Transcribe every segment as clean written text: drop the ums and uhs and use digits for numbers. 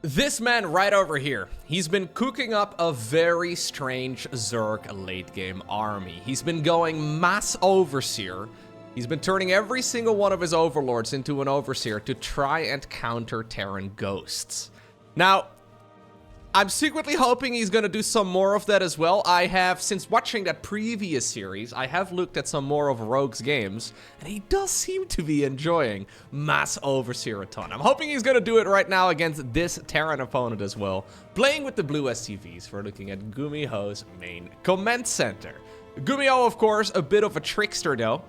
This man right over here, he's been cooking up a very strange Zerg late game army. He's been going mass overseer. He's been turning every single one of his overlords into an overseer to try and counter Terran ghosts. Now, I'm secretly hoping he's gonna do some more of that as well. I have, since watching that previous series, I have looked at some more of Rogue's games, and he does seem to be enjoying mass overseer a ton. I'm hoping he's gonna do it right now against this Terran opponent as well. Playing with the blue SCVs, we're looking at GuMiho's main command center. GuMiho, of course, a bit of a trickster though.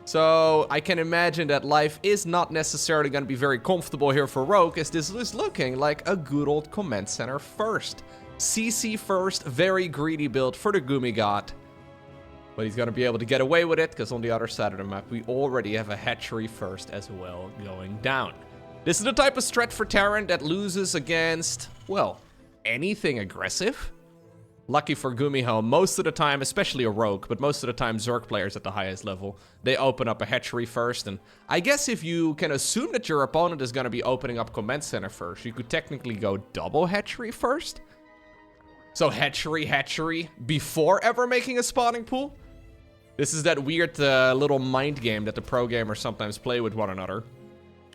So I can imagine that life is not necessarily going to be very comfortable here for Rogue, as this is looking like a good old command center first. CC first, very greedy build for the Gumi God. But he's going to be able to get away with it, because on the other side of the map, we already have a hatchery first as well going down. This is the type of strat for Terran that loses against, well, anything aggressive. Lucky for GuMiho, most of the time, especially a Rogue, but most of the time Zerg players at the highest level, they open up a hatchery first. And I guess if you can assume that your opponent is going to be opening up command center first, you could technically go double hatchery first. So hatchery, before ever making a spawning pool. This is that weird little mind game that the pro gamers sometimes play with one another,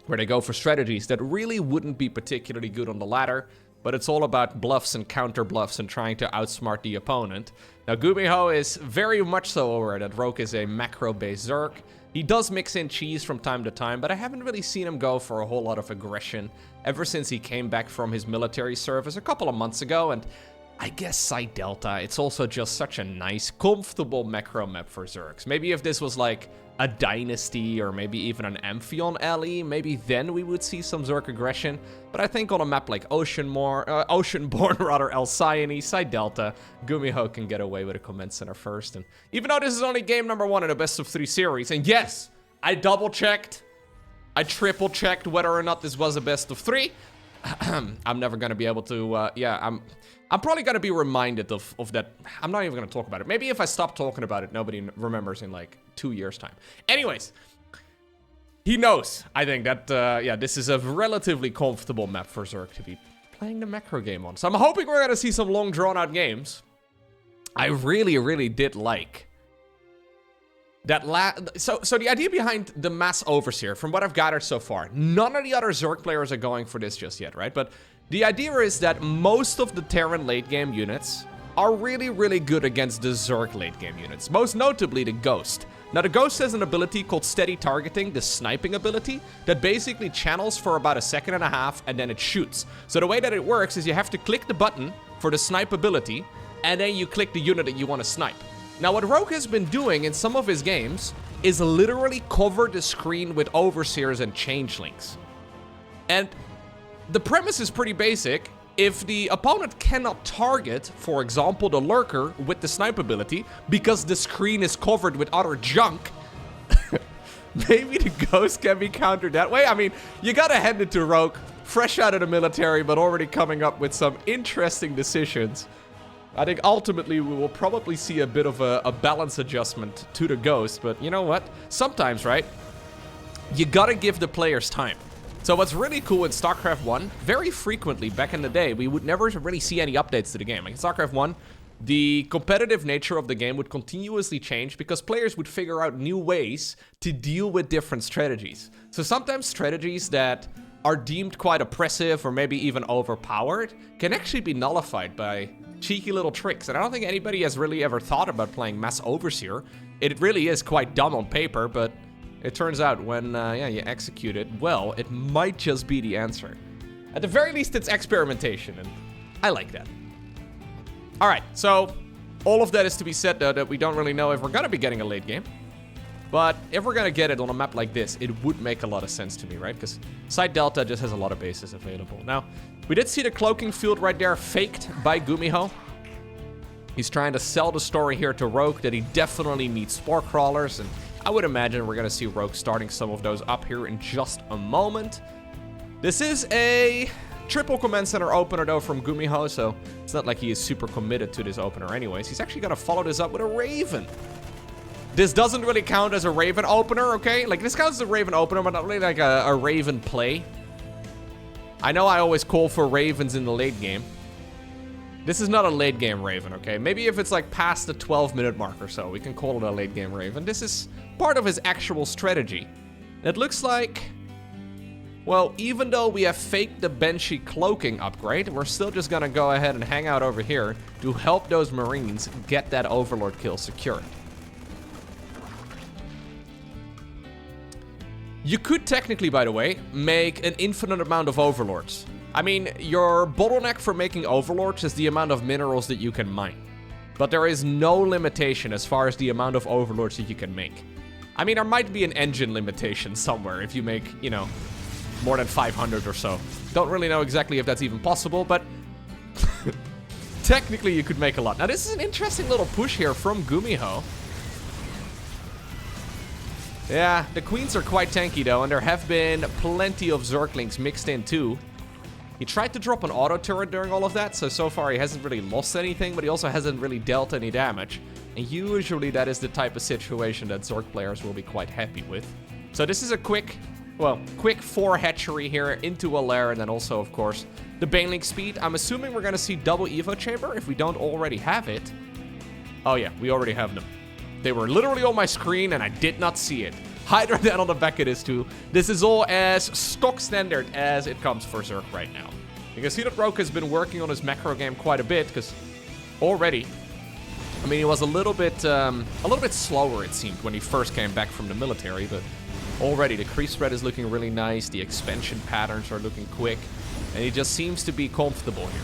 where they go for strategies that really wouldn't be particularly good on the ladder. But it's all about bluffs and counter bluffs and trying to outsmart the opponent. Now, GuMiho is very much so aware that Rogue is a macro-based Zerg. He does mix in cheese from time to time, but I haven't really seen him go for a whole lot of aggression ever since he came back from his military service a couple of months ago. And I guess Side Delta, it's also just such a nice, comfortable macro map for Zergs. Maybe if this was like a Dynasty or maybe even an Amphion alley, maybe then we would see some Zerg aggression. But I think on a map like Oceanborn, rather, Alcyone, Side Delta, GuMiho can get away with a command center first. And even though this is only game number 1 in a best of 3 series, and yes, I double-checked, I triple-checked whether or not this was a best of 3. I'm never gonna be able to, I'm probably gonna be reminded of that. I'm not even gonna talk about it. Maybe if I stop talking about it, nobody remembers in like 2 years' time. Anyways, he knows, I think, that, this is a relatively comfortable map for Zerg to be playing the macro game on. So I'm hoping we're gonna see some long, drawn-out games. I really, really did like that so the idea behind the mass overseer, from what I've gathered so far, none of the other Zerg players are going for this just yet, right? But the idea is that most of the Terran late game units are really, really good against the Zerg late game units. Most notably the Ghost. Now the Ghost has an ability called Steady Targeting, the sniping ability, that basically channels for about 1.5 seconds and then it shoots. So the way that it works is you have to click the button for the snipe ability and then you click the unit that you want to snipe. Now, what Rogue has been doing in some of his games is literally cover the screen with overseers and changelings. And the premise is pretty basic. If the opponent cannot target, for example, the lurker with the snipe ability, because the screen is covered with other junk, maybe the Ghost can be countered that way. I mean, you gotta hand it to Rogue, fresh out of the military, but already coming up with some interesting decisions. I think ultimately we will probably see a bit of a balance adjustment to the Ghost, but you know what? Sometimes, right, you gotta give the players time. So what's really cool in StarCraft 1, very frequently back in the day, we would never really see any updates to the game. Like in StarCraft 1, the competitive nature of the game would continuously change because players would figure out new ways to deal with different strategies. So sometimes strategies that are deemed quite oppressive or maybe even overpowered can actually be nullified by cheeky little tricks. And I don't think anybody has really ever thought about playing Mass Overseer. It really is quite dumb on paper, but it turns out when you execute it well, it might just be the answer. At the very least, it's experimentation, and I like that. All right, so all of that is to be said, though, that we don't really know if we're gonna be getting a late game. But if we're gonna get it on a map like this, it would make a lot of sense to me, right? Because Side Delta just has a lot of bases available. Now, we did see the cloaking field right there faked by GuMiho. He's trying to sell the story here to Rogue that he definitely needs spore crawlers, and I would imagine we're gonna see Rogue starting some of those up here in just a moment. This is a triple command center opener though from GuMiho, so it's not like he is super committed to this opener anyways. He's actually gonna follow this up with a Raven. This doesn't really count as a Raven opener, okay? Like, this counts as a Raven opener, but not really like a Raven play. I know I always call for ravens in the late game. This is not a late game raven, okay? Maybe if it's like past the 12-minute mark or so, we can call it a late game raven. This is part of his actual strategy. It looks like... Well, even though we have faked the Banshee cloaking upgrade, we're still just gonna go ahead and hang out over here to help those Marines get that Overlord kill secured. You could technically, by the way, make an infinite amount of Overlords. I mean, your bottleneck for making Overlords is the amount of minerals that you can mine. But there is no limitation as far as the amount of Overlords that you can make. I mean, there might be an engine limitation somewhere if you make, you know, more than 500 or so. Don't really know exactly if that's even possible, but technically you could make a lot. Now, this is an interesting little push here from GuMiho. Yeah, the queens are quite tanky though, and there have been plenty of Zerglings mixed in too. He tried to drop an auto turret during all of that, so far he hasn't really lost anything, but he also hasn't really dealt any damage. And usually that is the type of situation that Zerg players will be quite happy with. So this is a quick 4 hatchery here into a lair, and then also, of course, the Baneling speed. I'm assuming we're gonna see double Evo chamber if we don't already have it. Oh yeah, we already have them. They were literally on my screen and I did not see it. Hydra down on the back of this too. This is all as stock standard as it comes for Zerg right now. You can see that Rogue has been working on his macro game quite a bit, because already, I mean, he was a little bit slower, it seemed, when he first came back from the military, but already the crease spread is looking really nice, the expansion patterns are looking quick, and he just seems to be comfortable here.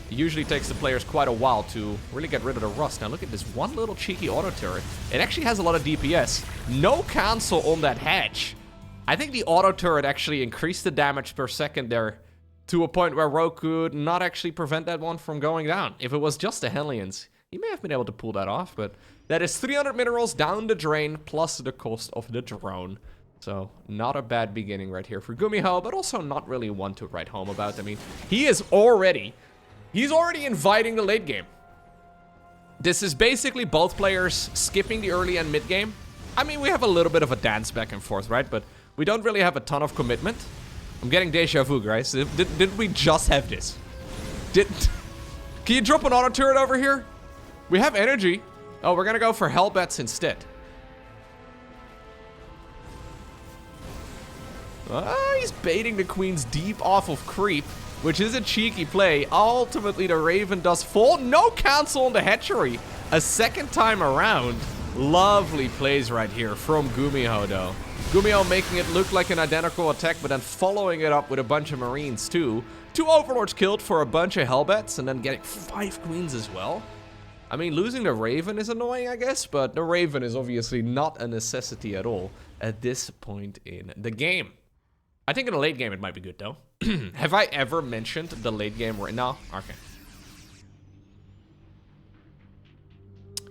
It usually takes the players quite a while to really get rid of the rust. Now look at this one little cheeky auto turret. It actually has a lot of DPS. No cancel on that hatch. I think the auto turret actually increased the damage per second there to a point where Rogue could not actually prevent that one from going down. If it was just the Hellions, he may have been able to pull that off, but that is 300 minerals down the drain plus the cost of the drone. So not a bad beginning right here for GuMiho, but also not really one to write home about. I mean, he's already inviting the late game. This is basically both players skipping the early and mid game. I mean, we have a little bit of a dance back and forth, right? But we don't really have a ton of commitment. I'm getting deja vu, guys. Did we just have this? Can you drop an auto turret over here? We have energy. Oh, we're gonna go for Hellbats instead. He's baiting the queens deep off of creep, which is a cheeky play. Ultimately, the Raven does fall. No cancel on the hatchery. A second time around. Lovely plays right here from GuMiho, though. GuMiho making it look like an identical attack, but then following it up with a bunch of Marines, too. 2 Overlords killed for a bunch of Hellbats, and then getting 5 queens as well. I mean, losing the Raven is annoying, I guess, but the Raven is obviously not a necessity at all at this point in the game. I think in the late game it might be good, though. Have I ever mentioned the late game right now? Okay.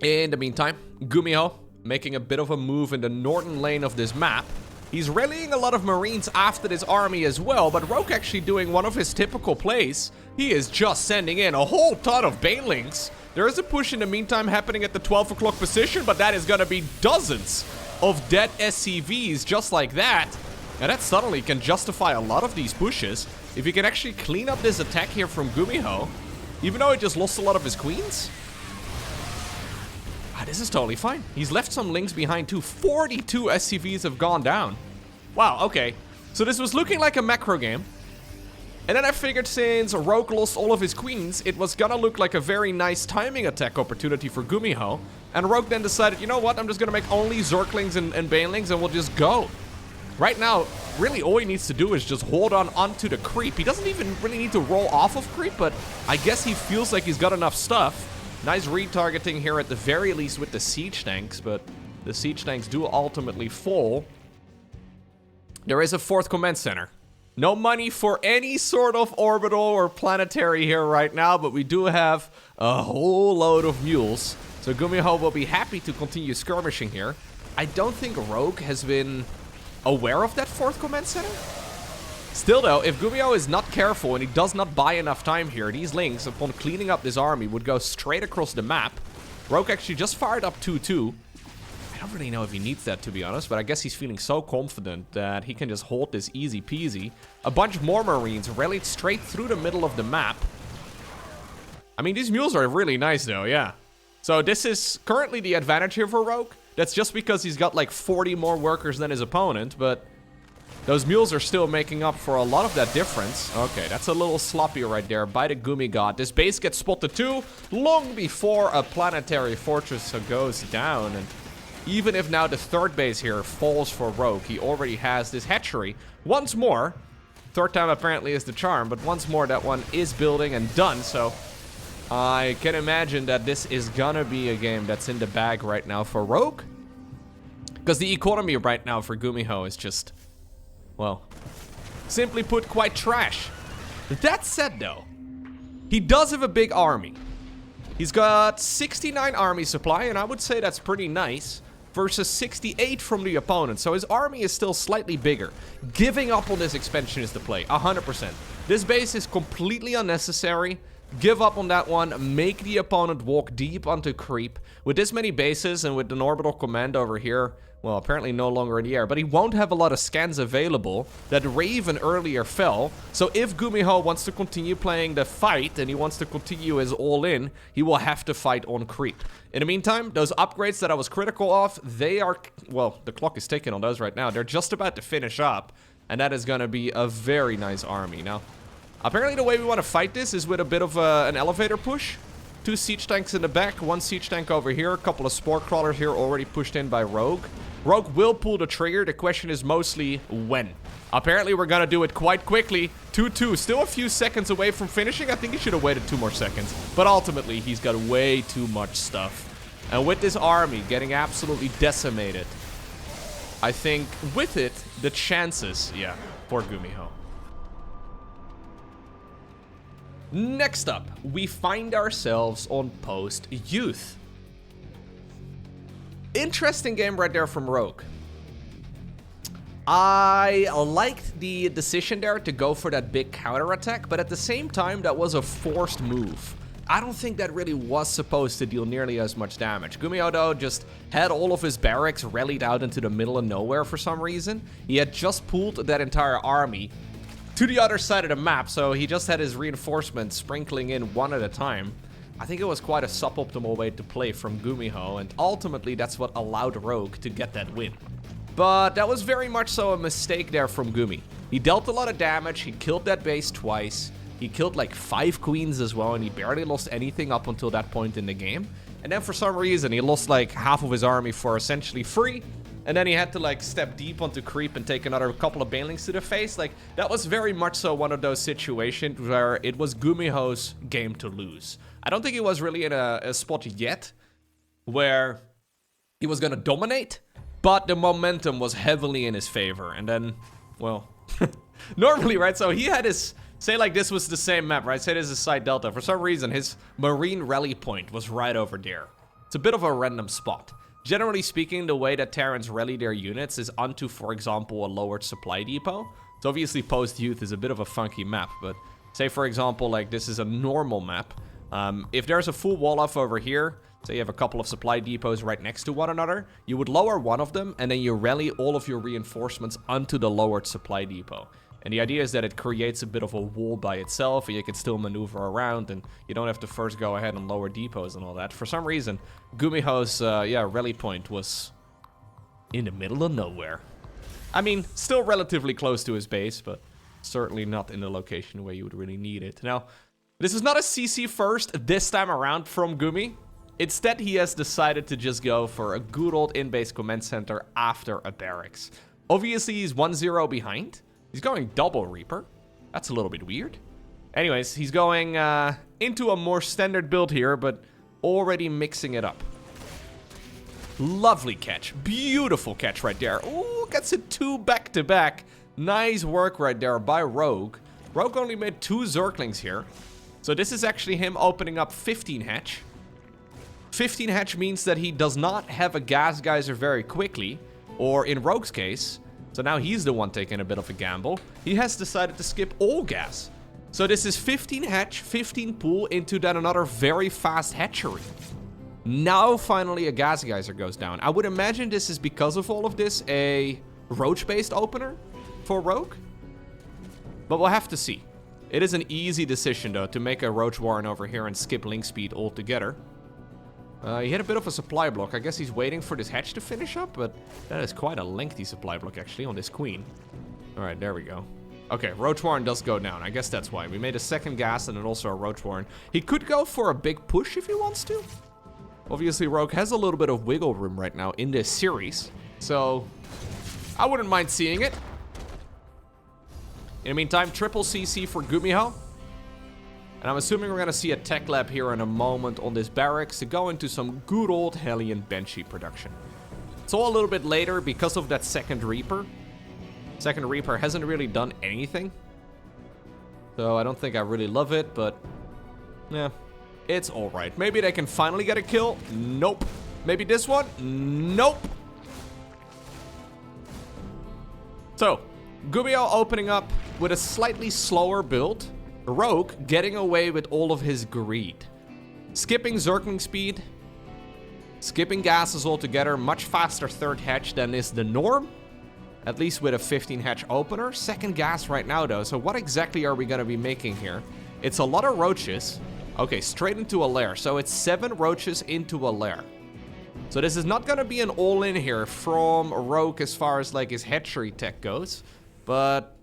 In the meantime, GuMiho making a bit of a move in the northern lane of this map. He's rallying a lot of Marines after this army as well, but Rogue actually doing one of his typical plays. He is just sending in a whole ton of Banelings. There is a push in the meantime happening at the 12 o'clock position, but that is going to be dozens of dead SCVs just like that. And that suddenly can justify a lot of these pushes. If he can actually clean up this attack here from GuMiho, even though he just lost a lot of his queens. This is totally fine. He's left some links behind too. 42 SCVs have gone down. Wow, okay. So this was looking like a macro game. And then I figured since Rogue lost all of his queens, it was gonna look like a very nice timing attack opportunity for GuMiho. And Rogue then decided, you know what, I'm just gonna make only Zerglings and Banelings and we'll just go. Right now, really all he needs to do is just hold on onto the creep. He doesn't even really need to roll off of creep, but I guess he feels like he's got enough stuff. Nice retargeting here at the very least with the siege tanks, but the siege tanks do ultimately fall. There is a 4th command center. No money for any sort of orbital or planetary here right now, but we do have a whole load of mules. So GuMiho will be happy to continue skirmishing here. I don't think Rogue has been aware of that 4th command center. Still though, if GuMiho is not careful and he does not buy enough time here, these links, upon cleaning up this army, would go straight across the map. Rogue actually just fired up 2-2. I don't really know if he needs that, to be honest, but I guess he's feeling so confident that he can just hold this easy peasy. A bunch more Marines rallied straight through the middle of the map. I mean, these mules are really nice, though, yeah. So this is currently the advantage here for Rogue. That's just because he's got like 40 more workers than his opponent, but those mules are still making up for a lot of that difference. Okay, that's a little sloppy right there by the Gumi God. This base gets spotted too, long before a planetary fortress goes down. And even if now the third base here falls for Rogue, he already has this hatchery. Once more, third time apparently is the charm, but once more that one is building and done. So I can imagine that this is gonna be a game that's in the bag right now for Rogue. Because the economy right now for GuMiho is just, well, simply put, quite trash. That said, though, he does have a big army. He's got 69 army supply, and I would say that's pretty nice, versus 68 from the opponent. So his army is still slightly bigger. Giving up on this expansion is the play, 100%. This base is completely unnecessary. Give up on that one, make the opponent walk deep onto creep. With this many bases and with an orbital command over here, well, apparently no longer in the air, but he won't have a lot of scans available. That Raven earlier fell, so if GuMiho wants to continue playing the fight and he wants to continue his all-in, he will have to fight on creep. In the meantime, those upgrades that I was critical of, they are, well, the clock is ticking on those right now. They're just about to finish up, and that is going to be a very nice army. Now, apparently the way we want to fight this is with a bit of an elevator push. 2 siege tanks in the back, 1 siege tank over here, a couple of spore crawlers here already pushed in by Rogue. Rogue will pull the trigger, the question is mostly when. Apparently we're gonna do it quite quickly. 2-2, still a few seconds away from finishing. I think he should have waited 2 more seconds. But ultimately, he's got way too much stuff. And with this army getting absolutely decimated, I think with it, the chances, yeah, for GuMiho. Next up, we find ourselves on Post Youth. Interesting game right there from Rogue. I liked the decision there to go for that big counterattack, but at the same time, that was a forced move. I don't think that really was supposed to deal nearly as much damage. GuMiho, though, just had all of his barracks rallied out into the middle of nowhere for some reason. He had just pulled that entire army to the other side of the map, so he just had his reinforcements sprinkling in one at a time. I think it was quite a suboptimal way to play from GuMiho, and ultimately that's what allowed Rogue to get that win. But that was very much so a mistake there from Gumi. He dealt a lot of damage, he killed that base twice, he killed like 5 queens as well, and he barely lost anything up until that point in the game. And then for some reason he lost like half of his army for essentially free, and then he had to like step deep onto creep and take another couple of banelings to the face. Like, that was very much so one of those situations where it was GuMiho's game to lose. I don't think he was really in a spot yet where he was gonna dominate, but the momentum was heavily in his favor. And then, well, normally, right, so he had his, say like this was the same map, right, say this is side delta. For some reason, his marine rally point was right over there. It's a bit of a random spot. Generally speaking, the way that Terrans rally their units is onto, for example, a lowered supply depot. So obviously Post-Youth is a bit of a funky map, but say for example, like this is a normal map. If there's a full wall off over here, say you have a couple of supply depots right next to one another, you would lower one of them and then you rally all of your reinforcements onto the lowered supply depot. And the idea is that it creates a bit of a wall by itself, and you can still maneuver around, and you don't have to first go ahead and lower depots and all that. For some reason, GuMiho's rally point was in the middle of nowhere. I mean, still relatively close to his base, but certainly not in the location where you would really need it. Now, this is not a CC first this time around from Gumi. Instead, he has decided to just go for a good old in-base command center after a barracks. Obviously, he's 1-0 behind. He's going double Reaper. That's a little bit weird. Anyways, he's going into a more standard build here, but already mixing it up. Lovely catch. Beautiful catch right there. Ooh, gets it 2 back-to-back. Nice work right there by Rogue. Rogue only made 2 Zerglings here. So this is actually him opening up 15 hatch. 15 hatch means that he does not have a gas geyser very quickly, or in Rogue's case, so now he's the one taking a bit of a gamble. He has decided to skip all gas. So this is 15 hatch, 15 pool into then another very fast hatchery. Now, finally, a gas geyser goes down. I would imagine this is because of all of this, a roach-based opener for Rogue. But we'll have to see. It is an easy decision, though, to make a roach warren over here and skip link speed altogether. He hit a bit of a supply block. I guess he's waiting for this hatch to finish up, but that is quite a lengthy supply block, actually, on this queen. All right, there we go. Okay, roach warren does go down. I guess that's why. We made a second gas and then also a roach warren. He could go for a big push if he wants to. Obviously, Rogue has a little bit of wiggle room right now in this series, so I wouldn't mind seeing it. In the meantime, triple CC for GuMiho. And I'm assuming we're going to see a tech lab here in a moment on this barracks to go into some good old Hellion Banshee production. It's all a little bit later because of that second Reaper. Second Reaper hasn't really done anything. So I don't think I really love it, but yeah. It's alright. Maybe they can finally get a kill. Nope. Maybe this one? Nope. So, GuMiho opening up with a slightly slower build. Rogue getting away with all of his greed. Skipping Zergling speed. Skipping gases altogether. Much faster third hatch than is the norm. At least with a 15 hatch opener. Second gas right now though. So what exactly are we going to be making here? It's a lot of roaches. Okay, straight into a lair. So it's 7 roaches into a lair. So this is not going to be an all-in here from Rogue as far as like his hatchery tech goes. But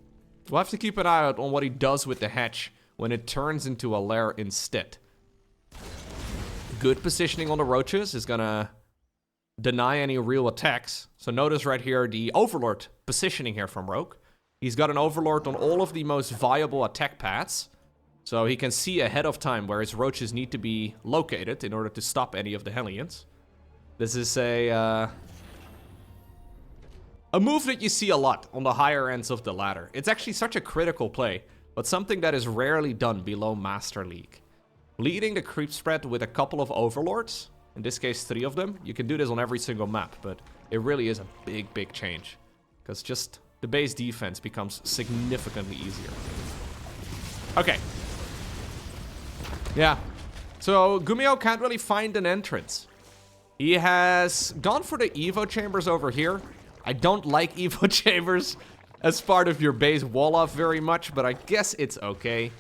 we'll have to keep an eye out on what he does with the hatch when it turns into a lair instead. Good positioning on the roaches is going to deny any real attacks. So notice right here the Overlord positioning here from Rogue. He's got an Overlord on all of the most viable attack paths. So he can see ahead of time where his roaches need to be located in order to stop any of the Hellions. This is a move that you see a lot on the higher ends of the ladder. It's actually such a critical play, but something that is rarely done below Master League. Leading the creep spread with a couple of Overlords, in this case 3 of them. You can do this on every single map, but it really is a big, big change. Because just the base defense becomes significantly easier. Okay. Yeah, so GuMiho can't really find an entrance. He has gone for the Evo chambers over here. I don't like Evo chambers as part of your base wall-off very much, but I guess it's okay.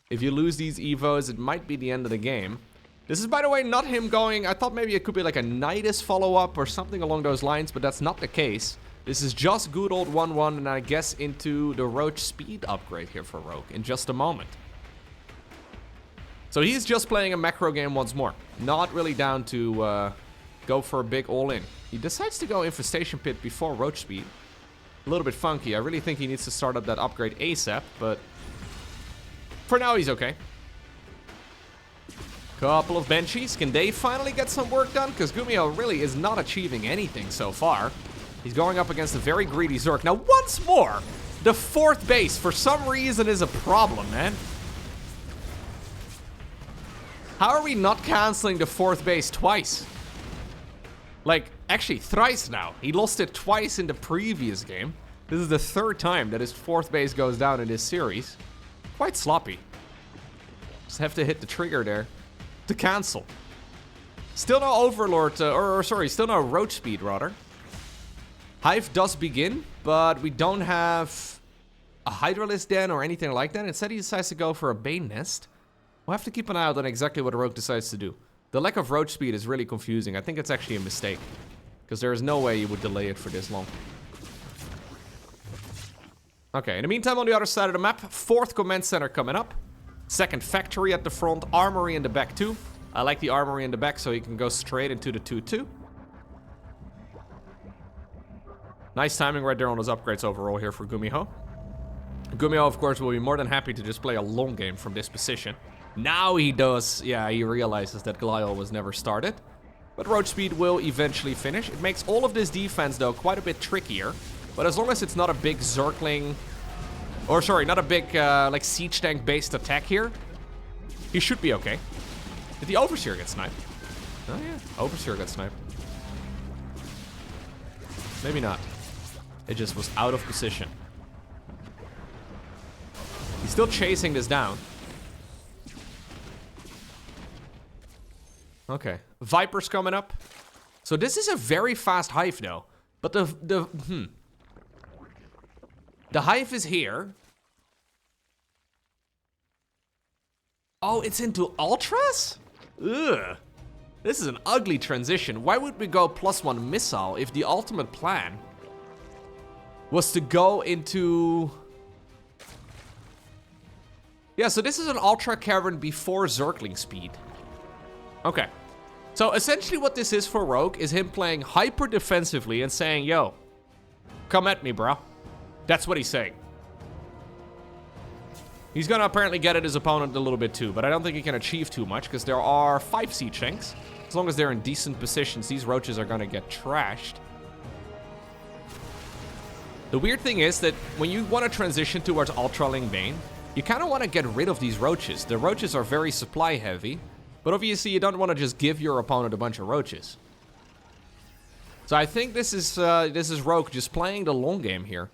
If you lose these Evos, it might be the end of the game. This is, by the way, not him going... I thought maybe it could be like a Nydus follow-up or something along those lines, but that's not the case. This is just good old 1-1, and I guess into the Roach speed upgrade here for Rogue in just a moment. So he's just playing a macro game once more. Not really down to go for a big all-in. He decides to go Infestation Pit before Roach Speed. A little bit funky. I really think he needs to start up that upgrade ASAP, but for now he's okay. Couple of Banshees. Can they finally get some work done? Because GuMiho really is not achieving anything so far. He's going up against a very greedy Zerg. Now, once more, the 4th base for some reason is a problem, man. How are we not canceling the 4th base twice? Like, actually, thrice now. He lost it twice in the previous game. This is the 3rd time that his 4th base goes down in this series. Quite sloppy. Just have to hit the trigger there to cancel. Still no Overlord, still no Roach Speed, rather. Hive does begin, but we don't have a Hydralisk Den or anything like that. Instead, he decides to go for a Bane Nest. We'll have to keep an eye out on exactly what Rogue decides to do. The lack of Roach Speed is really confusing. I think it's actually a mistake. Because there is no way you would delay it for this long. Okay, in the meantime, on the other side of the map, 4th Command Center coming up. 2nd Factory at the front, Armory in the back too. I like the Armory in the back so he can go straight into the 2-2. Nice timing right there on those upgrades overall here for GuMiho. GuMiho, of course, will be more than happy to just play a long game from this position. Now he does, yeah, he realizes that Glial was never started. But Roach Speed will eventually finish. It makes all of this defense, though, quite a bit trickier. But as long as it's not a big Zergling... Or, sorry, not a big, like, Siege Tank-based attack here, he should be okay. Did the Overseer get sniped? Oh, yeah, Overseer got sniped. Maybe not. It just was out of position. He's still chasing this down. Okay. Viper's coming up. So this is a very fast hive, though. But the hive is here. Oh, it's into ultras? Ugh. This is an ugly transition. Why would we go +1 missile if the ultimate plan was to go into... Yeah, so this is an ultra cavern before Zergling speed. Okay. So essentially what this is for Rogue is him playing hyper defensively and saying, yo, come at me, bro. That's what he's saying. He's gonna apparently get at his opponent a little bit too, but I don't think he can achieve too much because there are 5 siege tanks. As long as they're in decent positions, these roaches are gonna get trashed. The weird thing is that when you want to transition towards Ultra Ling Bane, you kind of want to get rid of these roaches. The roaches are very supply heavy, but obviously you don't want to just give your opponent a bunch of roaches. So I think this is Rogue just playing the long game here.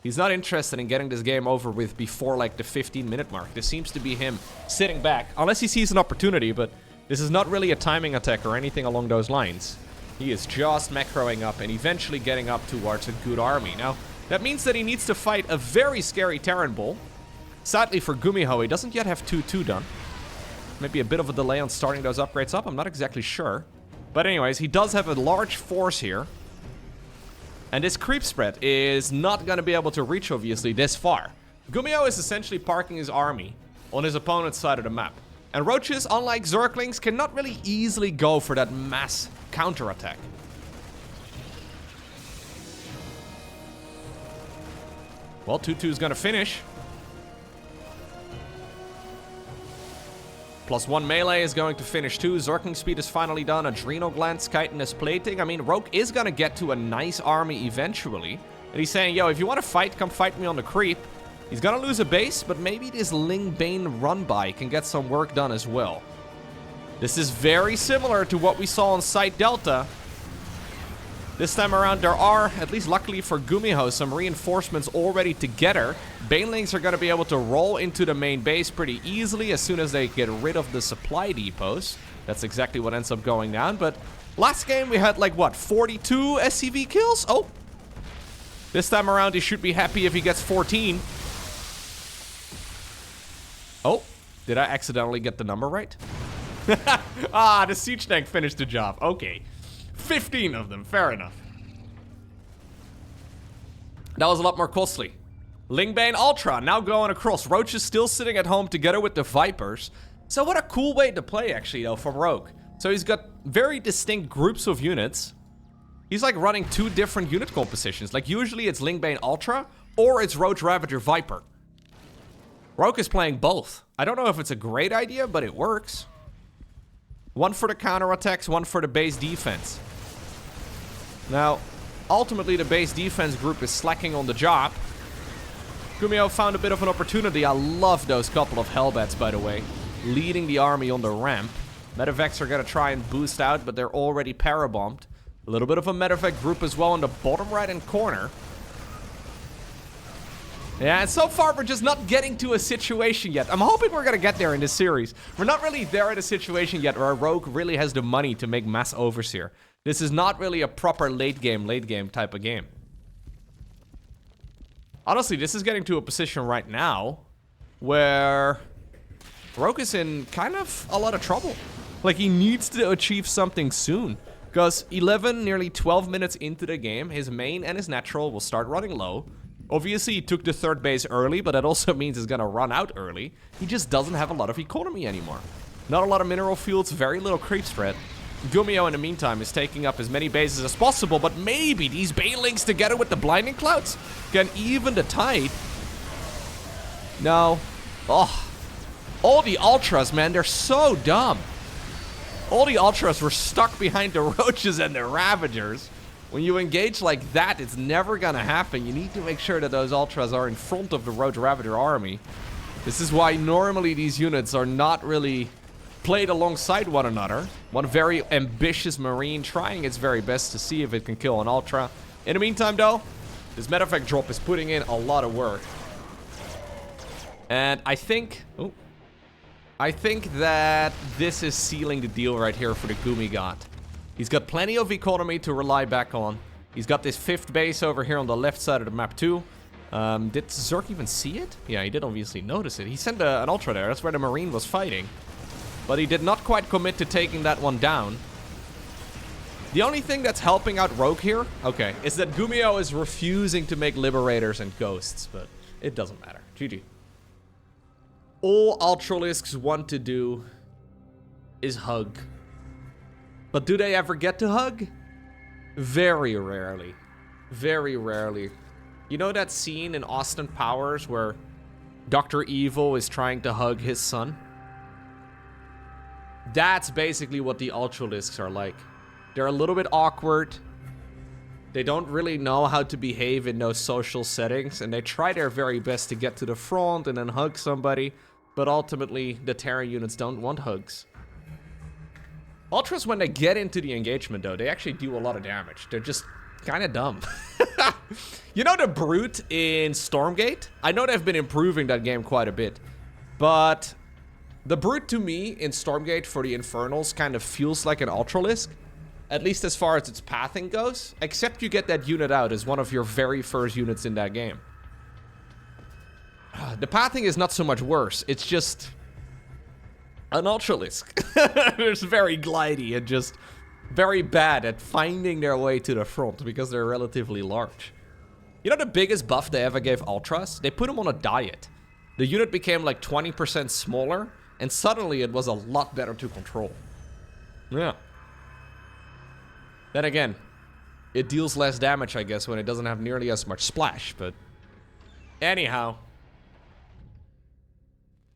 He's not interested in getting this game over with before like the 15-minute mark. This seems to be him sitting back, unless he sees an opportunity, but this is not really a timing attack or anything along those lines. He is just macroing up and eventually getting up towards a good army. Now, that means that he needs to fight a very scary Terran bull. Sadly for GuMiho, he doesn't yet have 2-2 done. Maybe a bit of a delay on starting those upgrades up, I'm not exactly sure. But anyways, he does have a large force here. And this creep spread is not going to be able to reach, obviously, this far. GuMiho is essentially parking his army on his opponent's side of the map. And roaches, unlike Zerglings, cannot really easily go for that mass counterattack. Well, 2-2 is going to finish. +1 melee is going to finish too. Zergling speed is finally done. Adrenal glands, chitinous plating. I mean, Rogue is going to get to a nice army eventually. And he's saying, yo, if you want to fight, come fight me on the creep. He's going to lose a base, but maybe this Ling Bane run-by can get some work done as well. This is very similar to what we saw on Site Delta. This time around, there are, at least luckily for GuMiho, some reinforcements already together. Banelings are going to be able to roll into the main base pretty easily as soon as they get rid of the supply depots. That's exactly what ends up going down. But last game, we had like, what, 42 SCV kills? Oh. This time around, he should be happy if he gets 14. Oh, did I accidentally get the number right? Ah, the siege tank finished the job. Okay. 15 of them, fair enough. That was a lot more costly. Lingbane Ultra now going across. Roach is still sitting at home together with the Vipers. So what a cool way to play actually though from Rogue. So he's got very distinct groups of units. He's like running 2 different unit compositions. Like usually it's Lingbane Ultra or it's Roach Ravager Viper. Rogue is playing both. I don't know if it's a great idea, but it works. One for the counterattacks, one for the base defense. Now, ultimately the base defense group is slacking on the job. GuMiho found a bit of an opportunity. I love those couple of Hellbats, by the way. Leading the army on the ramp. Medevacs are going to try and boost out, but they're already parabombed. A little bit of a Medevac group as well in the bottom right-hand corner. Yeah, and so far we're just not getting to a situation yet. I'm hoping we're going to get there in this series. We're not really there at a situation yet where Rogue really has the money to make mass overseer. This is not really a proper late game type of game. Honestly, this is getting to a position right now where Rogue is in kind of a lot of trouble. Like, he needs to achieve something soon. Because 11, nearly 12 minutes into the game, his main and his natural will start running low. Obviously, he took the 3rd base early, but that also means he's gonna run out early. He just doesn't have a lot of economy anymore. Not a lot of mineral fields, very little creep spread. GuMiho, in the meantime, is taking up as many bases as possible, but maybe these Banelings together with the Blinding Clouds can even the tide. No. Oh. All the Ultras, man, they're so dumb. All the Ultras were stuck behind the Roaches and the Ravagers. When you engage like that, it's never gonna happen. You need to make sure that those Ultras are in front of the Roach Ravager army. This is why normally these units are not really played alongside one another. One very ambitious Marine trying its very best to see if it can kill an Ultra. In the meantime, though, this Medevac drop is putting in a lot of work. And I think... Oh. I think that this is sealing the deal right here for the GuMiho. He's got plenty of economy to rely back on. He's got this 5th base over here on the left side of the map too. Did Zerg even see it? Yeah, he did obviously notice it. He sent an ultra there. That's where the Marine was fighting. But he did not quite commit to taking that one down. The only thing that's helping out Rogue here, okay, is that GuMiho is refusing to make Liberators and Ghosts. But it doesn't matter. GG. All Ultralisks want to do is hug. But do they ever get to hug? Very rarely. Very rarely. You know that scene in Austin Powers where Dr. Evil is trying to hug his son? That's basically what the Ultralisks are like. They're a little bit awkward. They don't really know how to behave in those social settings, and they try their very best to get to the front and then hug somebody, but ultimately the Terran units don't want hugs. Ultras, when they get into the engagement though, they actually do a lot of damage. They're just kind of dumb. You know the Brute in Stormgate? I know they've been improving that game quite a bit, but the Brute to me in Stormgate for the Infernals kind of feels like an Ultralisk, at least as far as its pathing goes, except you get that unit out as one of your very first units in that game. The pathing is not so much worse, it's just an Ultralisk. It's very glidey and just very bad at finding their way to the front because they're relatively large. You know the biggest buff they ever gave Ultras? They put them on a diet. The unit became like 20% smaller, and suddenly it was a lot better to control. Yeah. Then again, it deals less damage, I guess, when it doesn't have nearly as much splash, but anyhow.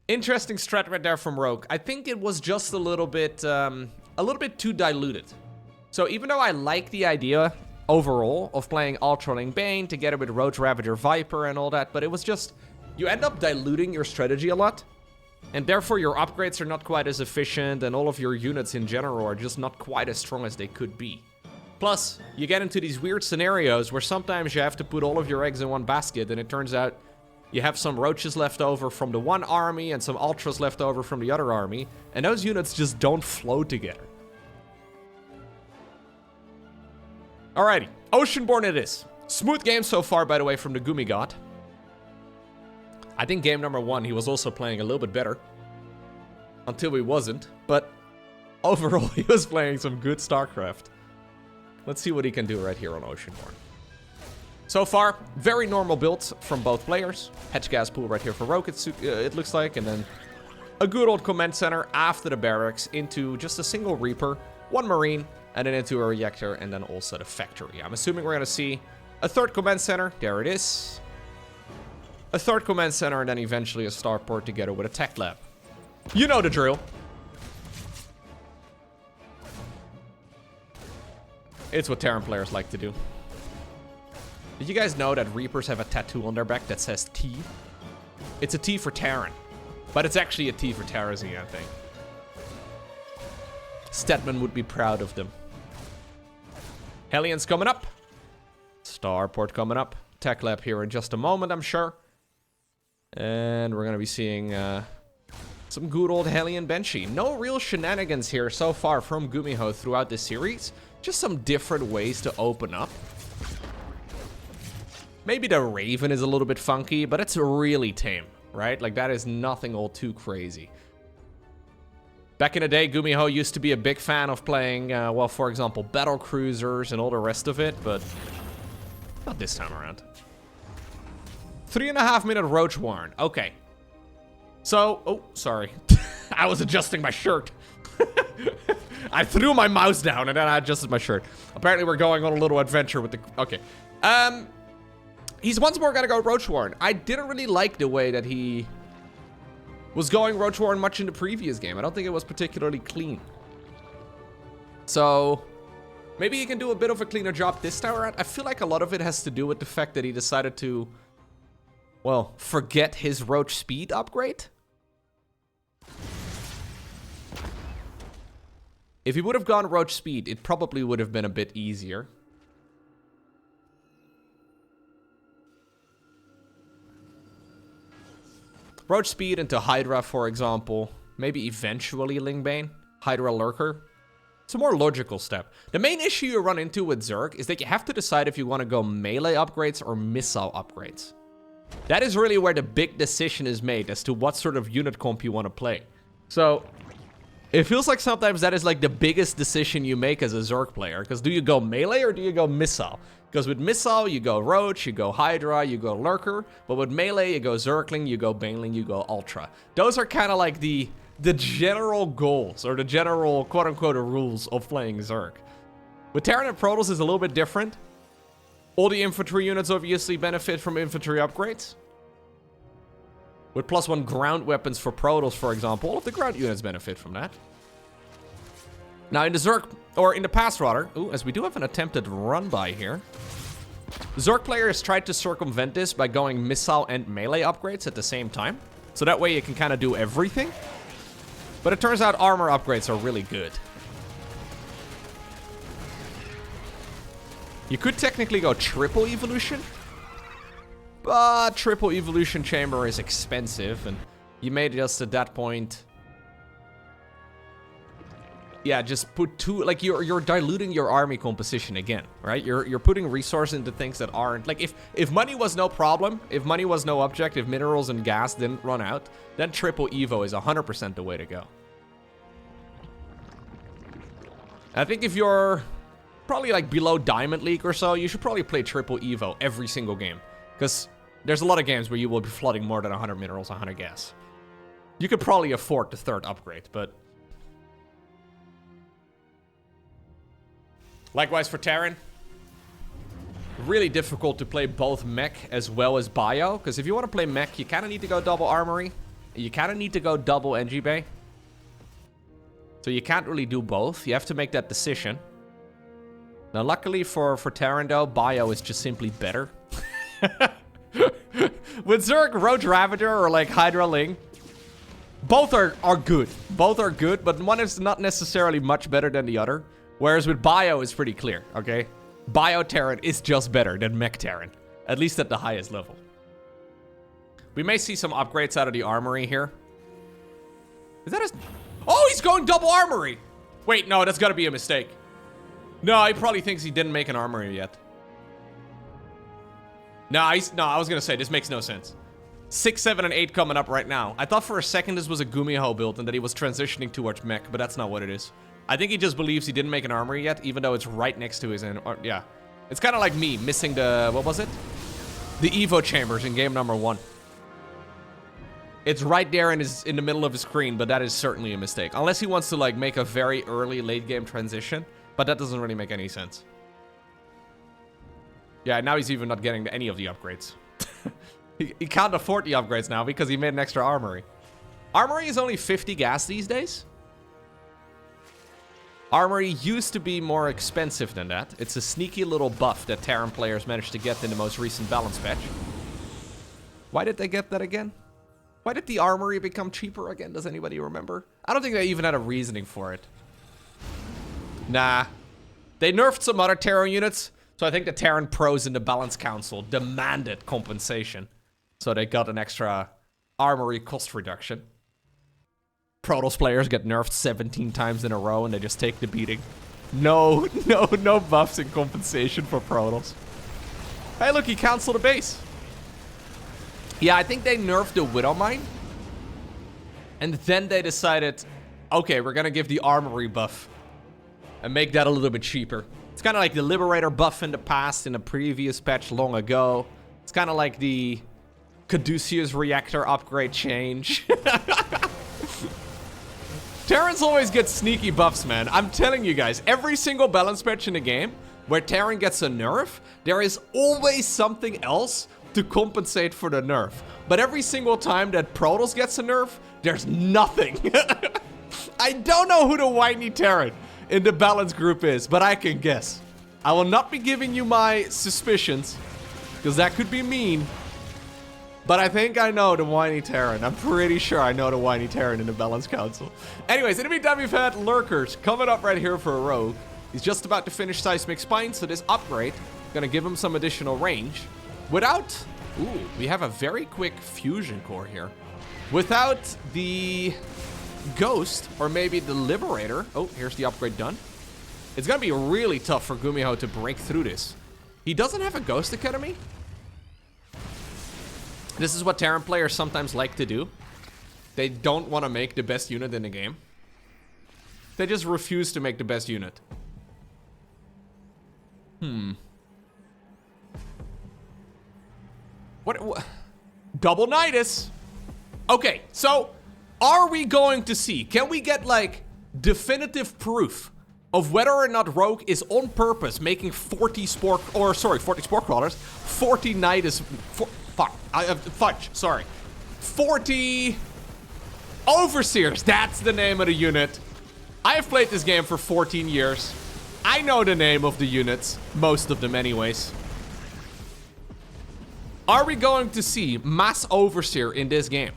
Interesting strat right there from Rogue. I think it was just a little bit too diluted. So even though I like the idea overall of playing Ultraling Bane together with Roach Ravager Viper and all that, but it was just, you end up diluting your strategy a lot, and therefore your upgrades are not quite as efficient, and all of your units in general are just not quite as strong as they could be. Plus, you get into these weird scenarios where sometimes you have to put all of your eggs in one basket, and it turns out you have some Roaches left over from the one army and some Ultras left over from the other army, and those units just don't flow together. Alrighty, Oceanborn it is. Smooth game so far, by the way, from the GuMiho. I think game number 1, he was also playing a little bit better. Until he wasn't, but overall, he was playing some good StarCraft. Let's see what he can do right here on Oceanborn. So far, very normal builds from both players. Hedge gas pool right here for Rogue, it looks like, and then a good old command center after the barracks into just a single Reaper, one Marine, and then into a reactor, and then also the factory. I'm assuming we're going to see a 3rd command center. There it is. A 3rd command center, and then eventually a starport together with a tech lab. You know the drill. It's what Terran players like to do. Did you guys know that Reapers have a tattoo on their back that says T? It's a T for Terran, but it's actually a T for Terrazine, I think. Stedman would be proud of them. Hellions coming up. Starport coming up. Tech lab here in just a moment, I'm sure. And we're going to be seeing some good old Hellion Banshee. No real shenanigans here so far from GuMiho throughout this series. Just some different ways to open up. Maybe the Raven is a little bit funky, but it's really tame, right? Like, that is nothing all too crazy. Back in the day, GuMiho used to be a big fan of playing, well, for example, battle cruisers and all the rest of it, but not this time around. 3.5-minute Roach Warren. Okay. So, oh, sorry. I was adjusting my shirt. I threw my mouse down and then I adjusted my shirt. Apparently we're going on a little adventure with the... Okay. He's once more gonna go Roach Warren. I didn't really like the way that he was going Roach Warren much in the previous game. I don't think it was particularly clean. So, maybe he can do a bit of a cleaner job this time around. I feel like a lot of it has to do with the fact that he decided to, well, forget his Roach speed upgrade. If he would have gone Roach speed, it probably would have been a bit easier. Roach speed into Hydra, for example. Maybe eventually Lingbane, Hydra Lurker. It's a more logical step. The main issue you run into with Zerg is that you have to decide if you want to go melee upgrades or missile upgrades. That is really where the big decision is made as to what sort of unit comp you want to play. So, it feels like sometimes that is like the biggest decision you make as a Zerg player. Because do you go melee or do you go missile? Because with missile, you go Roach, you go Hydra, you go Lurker. But with melee, you go Zergling, you go Baneling, you go Ultra. Those are kind of like the general goals, or the general quote-unquote rules of playing Zerg. With Terran and Protoss is a little bit different. All the infantry units obviously benefit from infantry upgrades. With +1 ground weapons for Protoss, for example, all of the ground units benefit from that. Now in the Zerg, or in the past rather, as we do have an attempted run by here. Zerg players tried to circumvent this by going missile and melee upgrades at the same time. So that way you can kind of do everything. But it turns out armor upgrades are really good. You could technically go triple evolution. But triple evolution chamber is expensive. And you may just at that point... Yeah, just put two... Like, you're diluting your army composition again, right? You're putting resources into things that aren't... Like, if money was no problem, if money was no object, if minerals and gas didn't run out, then triple evo is 100% the way to go. I think if you're probably like below Diamond League or so, you should probably play triple evo every single game. Because there's a lot of games where you will be flooding more than 100 minerals, 100 gas. You could probably afford the third upgrade, but... Likewise for Terran. Really difficult to play both mech as well as bio. Because if you want to play mech, you kind of need to go double armory. You kind of need to go double NG bay. So you can't really do both. You have to make that decision. Now, luckily for Terran, though, bio is just simply better. With Zerg, Roach Ravager, or like Hydra Ling, both are good. Both are good, but one is not necessarily much better than the other. Whereas with bio, it's pretty clear, okay? Bio Terran is just better than mech Terran. At least at the highest level. We may see some upgrades out of the armory here. Is that his... Oh, he's going double armory! Wait, no, that's gotta be a mistake. No, he probably thinks he didn't make an armory yet. No, I was gonna say, this makes no sense. 6, 7, and 8 coming up right now. I thought for a second this was a GuMiho build and that he was transitioning towards mech, but that's not what it is. I think he just believes he didn't make an armory yet, even though it's right next to his... yeah. It's kind of like me missing the... What was it? The Evo chambers in game number 1. It's right there in the middle of his screen, but that is certainly a mistake. Unless he wants to like make a very early late game transition, but that doesn't really make any sense. Yeah, now he's even not getting any of the upgrades. he can't afford the upgrades now because he made an extra armory. Armory is only 50 gas these days. Armory used to be more expensive than that. It's a sneaky little buff that Terran players managed to get in the most recent balance patch. Why did they get that again? Why did the armory become cheaper again? Does anybody remember? I don't think they even had a reasoning for it. Nah. They nerfed some other Terran units, so I think the Terran pros in the Balance Council demanded compensation. So they got an extra armory cost reduction. Protoss players get nerfed 17 times in a row and they just take the beating. No buffs in compensation for Protoss. Hey, look, he canceled a base. Yeah, I think they nerfed the Widowmine. And then they decided, okay, we're gonna give the armory buff. And make that a little bit cheaper. It's kind of like the Liberator buff in the past, in a previous patch long ago. It's kind of like the Caduceus reactor upgrade change. Terrans always get sneaky buffs, man. I'm telling you guys, every single balance patch in the game where Terran gets a nerf, there is always something else to compensate for the nerf. But every single time that Protoss gets a nerf, there's nothing. I don't know who the whiny Terran in the balance group is, but I can guess. I will not be giving you my suspicions, because that could be mean. But I think I know the whiny Terran. I'm pretty sure I know the whiny Terran in the Balance Council. Anyways, in the meantime, we've had Lurkers coming up right here for a Rogue. He's just about to finish Seismic Spine, so this upgrade is going to give him some additional range. Without... Ooh, we have a very quick fusion core here. Without the Ghost, or maybe the Liberator. Oh, here's the upgrade done. It's gonna be really tough for GuMiho to break through this. He doesn't have a Ghost Academy. This is what Terran players sometimes like to do. They don't want to make the best unit in the game. They just refuse to make the best unit. What? Double Nydus. Okay, so are we going to see? Can we get like definitive proof of whether or not Rogue is on purpose making 40 spore, or sorry, 40 spore crawlers, 40 Nydus, fudge, sorry, 40 Overseers. That's the name of the unit. I have played this game for 14 years. I know the name of the units, most of them anyways. Are we going to see Mass Overseer in this game?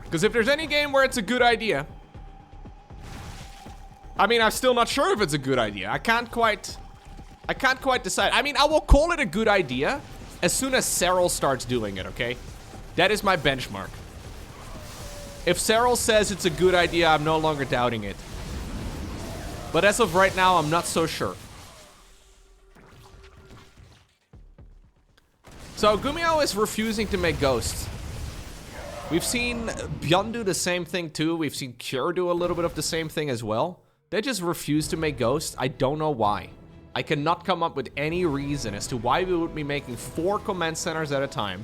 Because if there's any game where it's a good idea... I mean, I'm still not sure if it's a good idea. I can't quite decide. I mean, I will call it a good idea as soon as Serral starts doing it, okay? That is my benchmark. If Serral says it's a good idea, I'm no longer doubting it. But as of right now, I'm not so sure. So, GuMiho is refusing to make ghosts. We've seen Beyond do the same thing too. We've seen Cure do a little bit of the same thing as well. They just refuse to make ghosts. I don't know why. I cannot come up with any reason as to why we would be making 4 command centers at a time,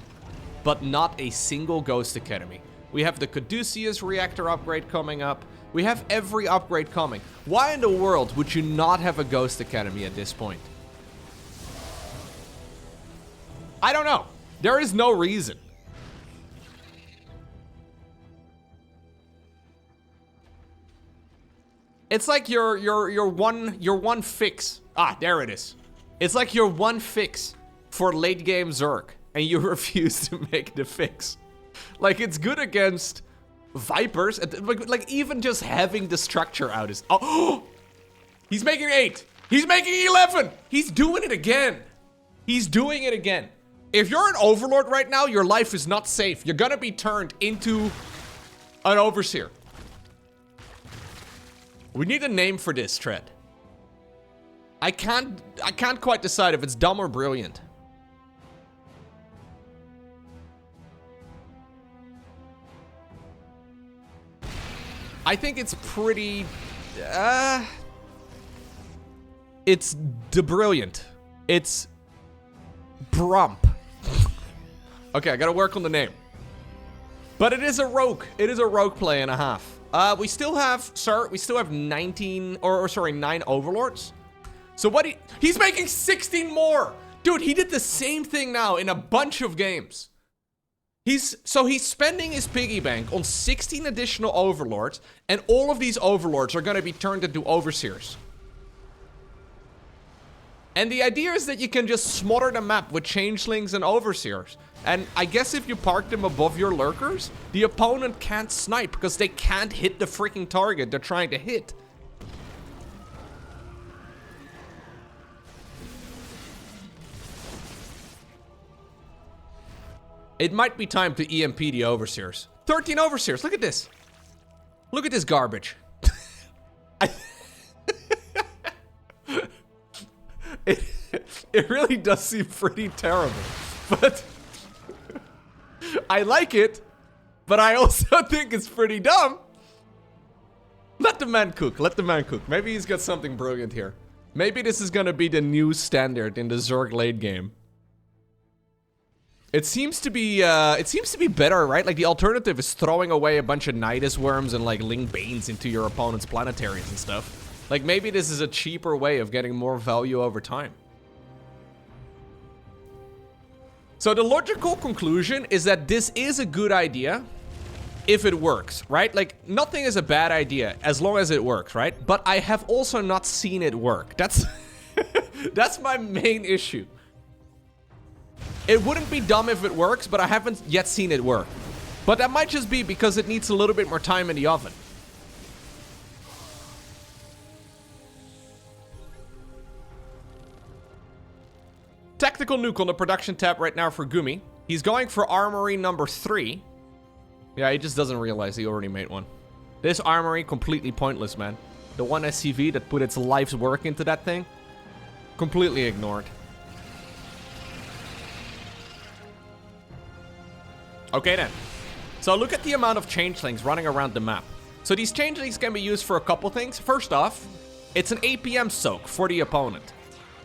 but not a single Ghost Academy. We have the Caduceus reactor upgrade coming up. We have every upgrade coming. Why in the world would you not have a Ghost Academy at this point? I don't know. There is no reason. It's like your one fix. Ah, there it is. It's like your one fix for late game Zerg, and you refuse to make the fix. Like, it's good against Vipers. Like even just having the structure out is... Oh! He's making 8. He's making 11. He's doing it again. He's doing it again. If you're an Overlord right now, your life is not safe. You're gonna be turned into an Overseer. We need a name for this thread. I can't quite decide if it's dumb or brilliant. I think it's pretty... it's the brilliant. It's... Brump. Okay, I gotta work on the name. But it is a rogue. It is a rogue play and a half. We still have, sir, we still have 19, or sorry, 9 Overlords. So what he's making 16 more. Dude, he did the same thing now in a bunch of games. He's spending his piggy bank on 16 additional Overlords, and all of these Overlords are gonna be turned into Overseers. And the idea is that you can just smother the map with Changelings and Overseers. And I guess if you park them above your lurkers, the opponent can't snipe because they can't hit the freaking target they're trying to hit. It might be time to EMP the Overseers. 13 Overseers, look at this. Look at this garbage. It really does seem pretty terrible, but I like it, but I also think it's pretty dumb. Let the man cook, let the man cook. Maybe he's got something brilliant here. Maybe this is gonna be the new standard in the Zerg late game. It seems to be better, right? Like, the alternative is throwing away a bunch of Nydus worms and like Ling Banes into your opponent's planetaries and stuff. Like, maybe this is a cheaper way of getting more value over time. So the logical conclusion is that this is a good idea if it works, right? Like, nothing is a bad idea as long as it works, right? But I have also not seen it work. That's that's my main issue. It wouldn't be dumb if it works, but I haven't yet seen it work. But that might just be because it needs a little bit more time in the oven. Tactical nuke on the production tab right now for Gumi. He's going for armory number 3. Yeah, he just doesn't realize he already made one. This armory, completely pointless, man. The one SCV that put its life's work into that thing, completely ignored. Okay then. So look at the amount of changelings running around the map. So these changelings can be used for a couple things. First off, it's an APM soak for the opponent.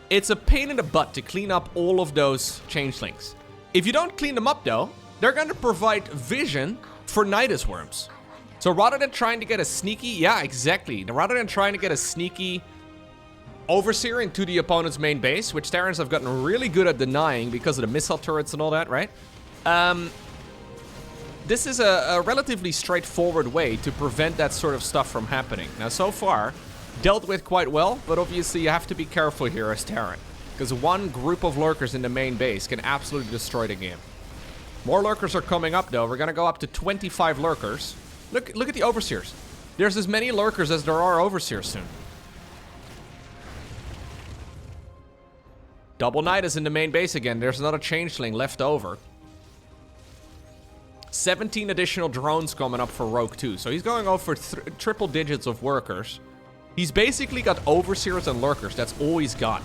It's a pain in the butt to clean up all of those changelings. If you don't clean them up though, they're going to provide vision for Nydus worms. So rather than trying to get a sneaky, yeah, exactly. Rather than trying to get a sneaky Overseer into the opponent's main base, which Terrans have gotten really good at denying because of the missile turrets and all that, right? This is a relatively straightforward way to prevent that sort of stuff from happening. Now, so far, dealt with quite well, but obviously you have to be careful here as Terran, because one group of lurkers in the main base can absolutely destroy the game. More lurkers are coming up, though. We're going to go up to 25 lurkers. Look at the Overseers. There's as many lurkers as there are Overseers soon. Double Nydus in the main base again. There's another changeling left over. 17 additional drones coming up for Rogue too. So he's going over triple digits of workers. He's basically got Overseers and lurkers. That's all he's got.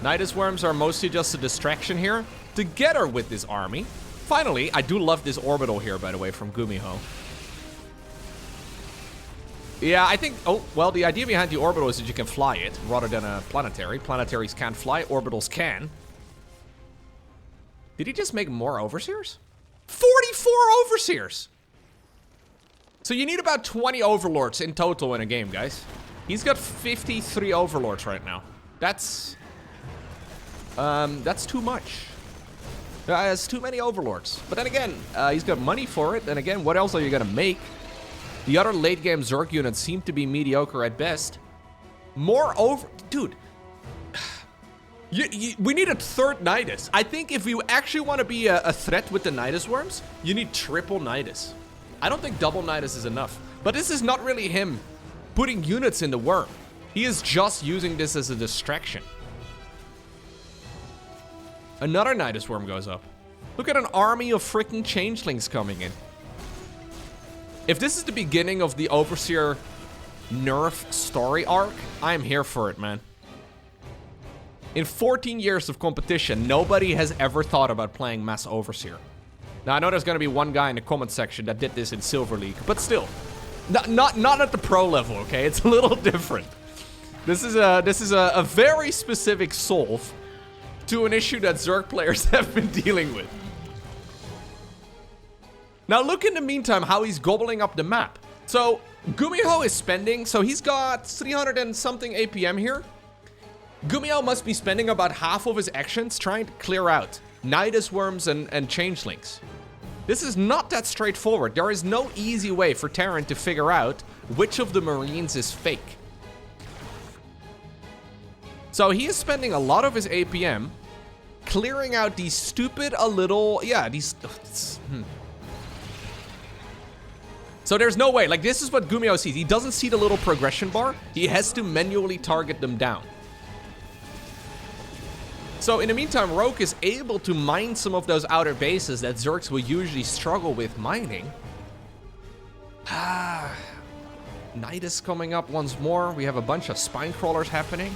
Nydus worms are mostly just a distraction here, together with this army. Finally, I do love this orbital here, by the way, from GuMiho. Yeah, I think... Oh, well, the idea behind the orbital is that you can fly it, rather than a planetary. Planetaries can't fly, orbitals can. Did he just make more Overseers? 44 Overseers! So you need about 20 Overlords in total in a game, guys. He's got 53 Overlords right now. That's too much. That's too many Overlords. But then again, he's got money for it. And again, what else are you gonna make? The other late game Zerg units seem to be mediocre at best. Dude. We need a third Nydus. I think if you actually want to be a threat with the Nydus worms, you need triple Nydus. I don't think double Nydus is enough. But this is not really him putting units in the worm. He is just using this as a distraction. Another Nydus worm goes up. Look at an army of freaking changelings coming in. If this is the beginning of the Overseer nerf story arc, I am here for it, man. In 14 years of competition, nobody has ever thought about playing Mass Overseer. Now, I know there's going to be one guy in the comment section that did this in Silver League, but still. Not at the pro level, okay? It's a little different. This is a very specific solve to an issue that Zerg players have been dealing with. Now, look in the meantime how he's gobbling up the map. So, GuMiho is spending, so he's got 300 and something APM here. GuMiho must be spending about half of his actions trying to clear out Nydus worms and changelings. This is not that straightforward. There is no easy way for Terran to figure out which of the Marines is fake. So he is spending a lot of his APM clearing out these stupid So there's no way. Like, this is what GuMiho sees. He doesn't see the little progression bar. He has to manually target them down. So in the meantime, Rogue is able to mine some of those outer bases that Zergs will usually struggle with mining. Nydus coming up once more. We have a bunch of spine crawlers happening.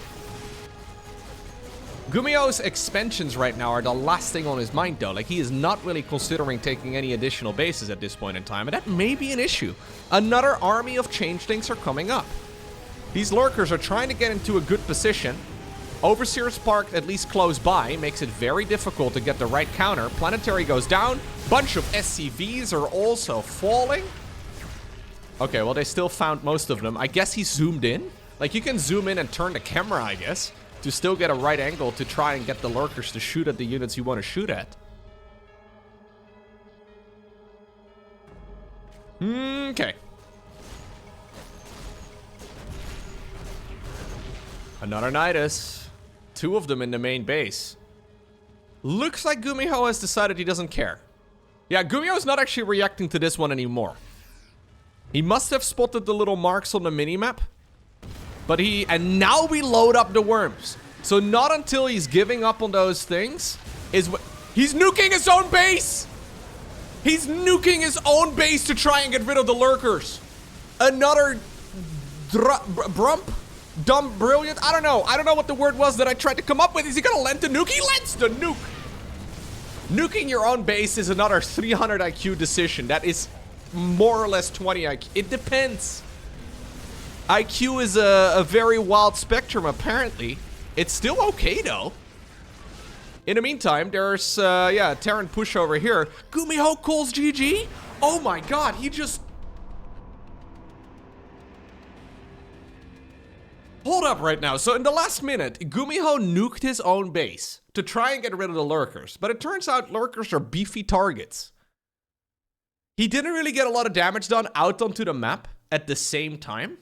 GuMiho's expansions right now are the last thing on his mind, though. Like, he is not really considering taking any additional bases at this point in time, and that may be an issue. Another army of changelings are coming up. These lurkers are trying to get into a good position. Overseer's parked at least close by, makes it very difficult to get the right counter. Planetary goes down. Bunch of SCVs are also falling. Okay, well, they still found most of them. I guess he zoomed in. Like, you can zoom in and turn the camera, I guess, to still get a right angle to try and get the lurkers to shoot at the units you want to shoot at. Okay. Another Nydus. 2 of them in the main base. Looks like GuMiho has decided he doesn't care. Yeah, GuMiho's not actually reacting to this one anymore. He must have spotted the little marks on the minimap. But and now we load up the worms. So not until he's giving up on those things is He's nuking his own base! He's nuking his own base to try and get rid of the lurkers. Another dumb, brilliant. I don't know what the word was that I tried to come up with. Is he gonna lend the nuke? He lends the nuke. Nuking your own base is another 300 IQ decision. That is more or less 20 IQ. It depends. IQ is a very wild spectrum, apparently. It's still okay, though. In the meantime, there's, yeah, Terran push over here. GuMiho calls GG? Oh my god, he just... Hold up right now. So in the last minute, GuMiho nuked his own base to try and get rid of the lurkers. But it turns out lurkers are beefy targets. He didn't really get a lot of damage done out onto the map at the same time.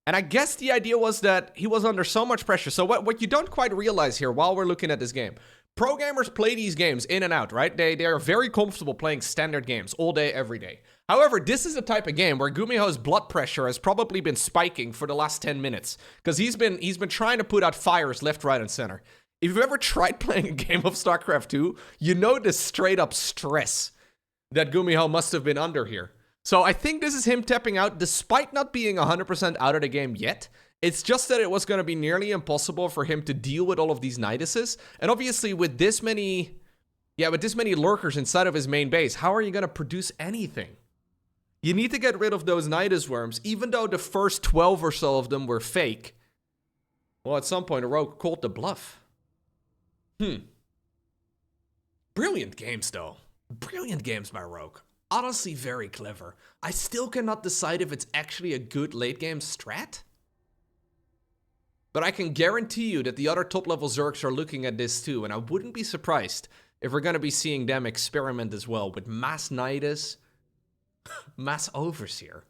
And I guess the idea was that he was under so much pressure. So what you don't quite realize here while we're looking at this game, pro gamers play these games in and out, right? They are very comfortable playing standard games all day, every day. However, this is a type of game where GuMiho's blood pressure has probably been spiking for the last 10 minutes because he's been trying to put out fires left, right, and center. If you've ever tried playing a game of StarCraft 2, you know the straight up stress that GuMiho must have been under here. So I think this is him tapping out despite not being 100% out of the game yet. It's just that it was going to be nearly impossible for him to deal with all of these Nyduses. And obviously with this many lurkers inside of his main base, how are you going to produce anything? You need to get rid of those Nydus worms, even though the first 12 or so of them were fake. Well, at some point, a rogue called the bluff. Brilliant games, though. Brilliant games by Rogue. Honestly, very clever. I still cannot decide if it's actually a good late-game strat. But I can guarantee you that the other top-level Zergs are looking at this too, and I wouldn't be surprised if we're going to be seeing them experiment as well with mass Nydus, mass Overseer.